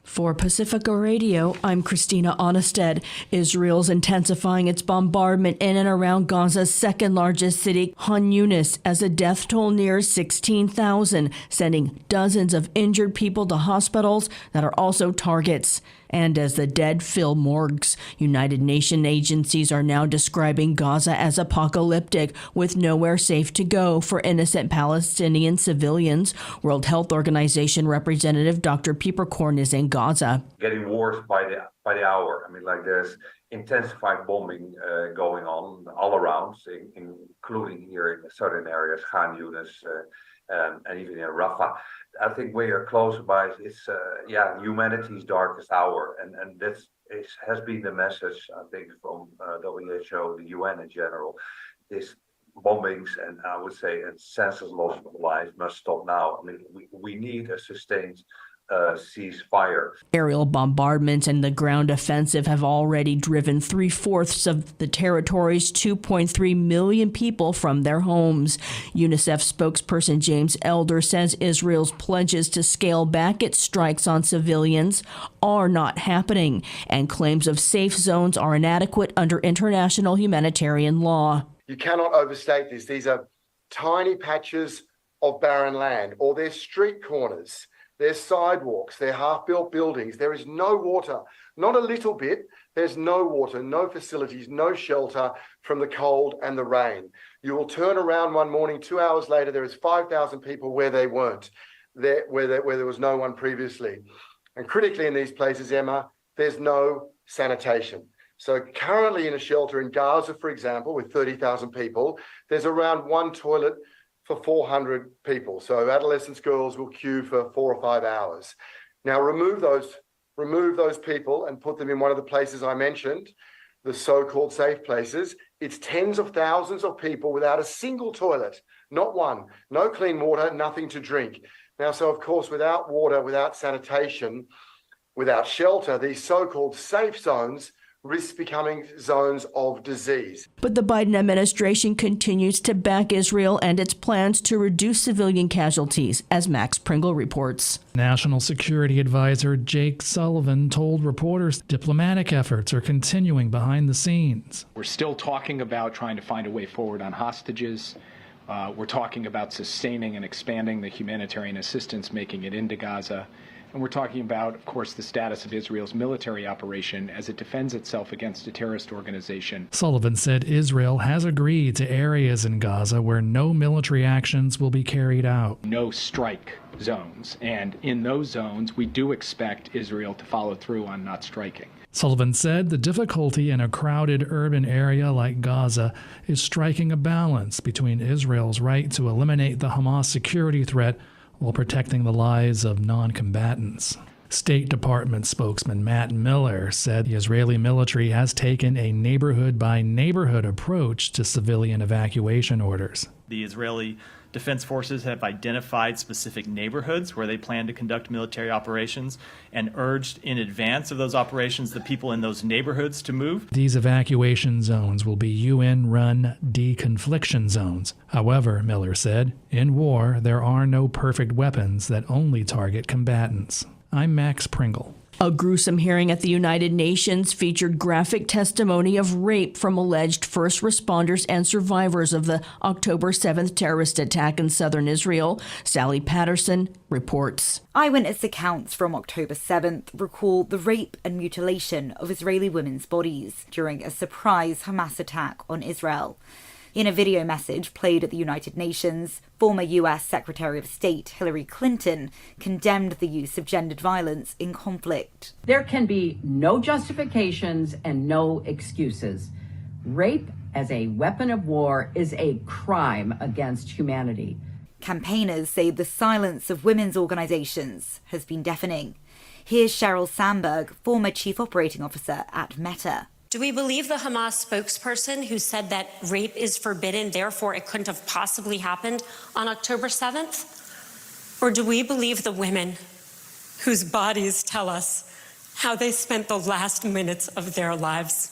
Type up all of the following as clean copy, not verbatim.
For Pacifica Radio, I'm Christina Onnested. Israel's intensifying its bombardment in and around Gaza's second largest city, Khan Yunis, as the death toll nears 16,000, sending dozens of injured people to hospitals that are also targets. And as the dead fill morgues, United Nations agencies are now describing Gaza as apocalyptic, with nowhere safe to go for innocent Palestinian civilians. World Health Organization representative Dr. Pieperkorn is in Gaza. Getting worse by the hour. I mean, like there's intensified bombing going on all around, including here in the southern areas, Khan Yunis, and even in Rafah. I think we are closer by. It's humanity's darkest hour, and this has been the message, I think, from WHO, the UN in general. This bombings and I would say a senseless loss of lives must stop now. I mean, we need a sustained ceasefire. Aerial bombardments and the ground offensive have already driven 3/4 of the territory's 2.3 million people from their homes. UNICEF spokesperson James Elder says Israel's pledges to scale back its strikes on civilians are not happening, and claims of safe zones are inadequate under international humanitarian law. You cannot overstate this. These are tiny patches of barren land, or they're street corners. There's sidewalks, they're half-built buildings. There is no water, not a little bit. There's no water, no facilities, no shelter from the cold and the rain. You will turn around one morning, 2 hours later, there is 5,000 people where they weren't, where there was no one previously. And critically in these places, Emma, there's no sanitation. So currently in a shelter in Gaza, for example, with 30,000 people, there's around one toilet for 400 people. So adolescent girls will queue for 4 or 5 hours. Now remove those people and put them in one of the places I mentioned, the so-called safe places. It's tens of thousands of people without a single toilet, not one, no clean water, nothing to drink. Now, so of course, without water, without sanitation, without shelter, these so-called safe zones risk becoming zones of disease. But the Biden administration continues to back Israel and its plans to reduce civilian casualties, as Max Pringle reports. National Security Advisor Jake Sullivan told reporters diplomatic efforts are continuing behind the scenes. We're still talking about trying to find a way forward on hostages. We're talking about sustaining and expanding the humanitarian assistance, making it into Gaza. And we're talking about, of course, the status of Israel's military operation as it defends itself against a terrorist organization. Sullivan said Israel has agreed to areas in Gaza where no military actions will be carried out. No strike zones. And in those zones, we do expect Israel to follow through on not striking. Sullivan said the difficulty in a crowded urban area like Gaza is striking a balance between Israel's right to eliminate the Hamas security threat while protecting the lives of non-combatants. State Department spokesman Matt Miller said the Israeli military has taken a neighborhood-by-neighborhood approach to civilian evacuation orders. The Israeli Defense Forces have identified specific neighborhoods where they plan to conduct military operations and urged in advance of those operations the people in those neighborhoods to move. These evacuation zones will be UN-run deconfliction zones. However, Miller said, in war, there are no perfect weapons that only target combatants. I'm Max Pringle. A gruesome hearing at the United Nations featured graphic testimony of rape from alleged first responders and survivors of the October 7th terrorist attack in southern Israel. Sally Patterson reports. Eyewitness accounts from October 7th recall the rape and mutilation of Israeli women's bodies during a surprise Hamas attack on Israel. In a video message played at the United Nations, former U.S. Secretary of State Hillary Clinton condemned the use of gendered violence in conflict. There can be no justifications and no excuses. Rape as a weapon of war is a crime against humanity. Campaigners say the silence of women's organizations has been deafening. Here's Sheryl Sandberg, former chief operating officer at Meta. Do we believe the Hamas spokesperson who said that rape is forbidden, therefore it couldn't have possibly happened on October 7th? Or do we believe the women whose bodies tell us how they spent the last minutes of their lives?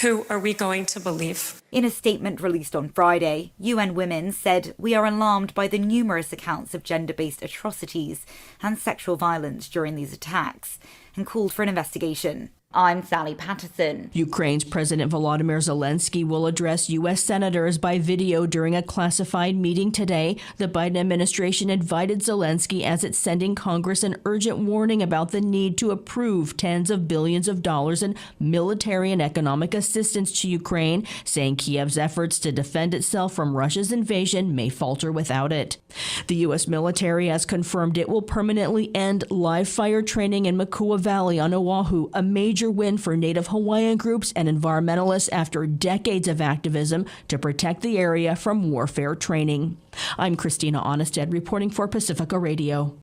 Who are we going to believe? In a statement released on Friday, UN Women said, "We are alarmed by the numerous accounts of gender-based atrocities and sexual violence during these attacks," and called for an investigation. I'm Sally Patterson. Ukraine's President Volodymyr Zelensky will address U.S. senators by video during a classified meeting today. The Biden administration invited Zelensky as it's sending Congress an urgent warning about the need to approve tens of billions of dollars in military and economic assistance to Ukraine, saying Kiev's efforts to defend itself from Russia's invasion may falter without it. The U.S. military has confirmed it will permanently end live fire training in Makua Valley on Oahu, a major win for Native Hawaiian groups and environmentalists after decades of activism to protect the area from warfare training. I'm Christina Onnested reporting for Pacifica Radio.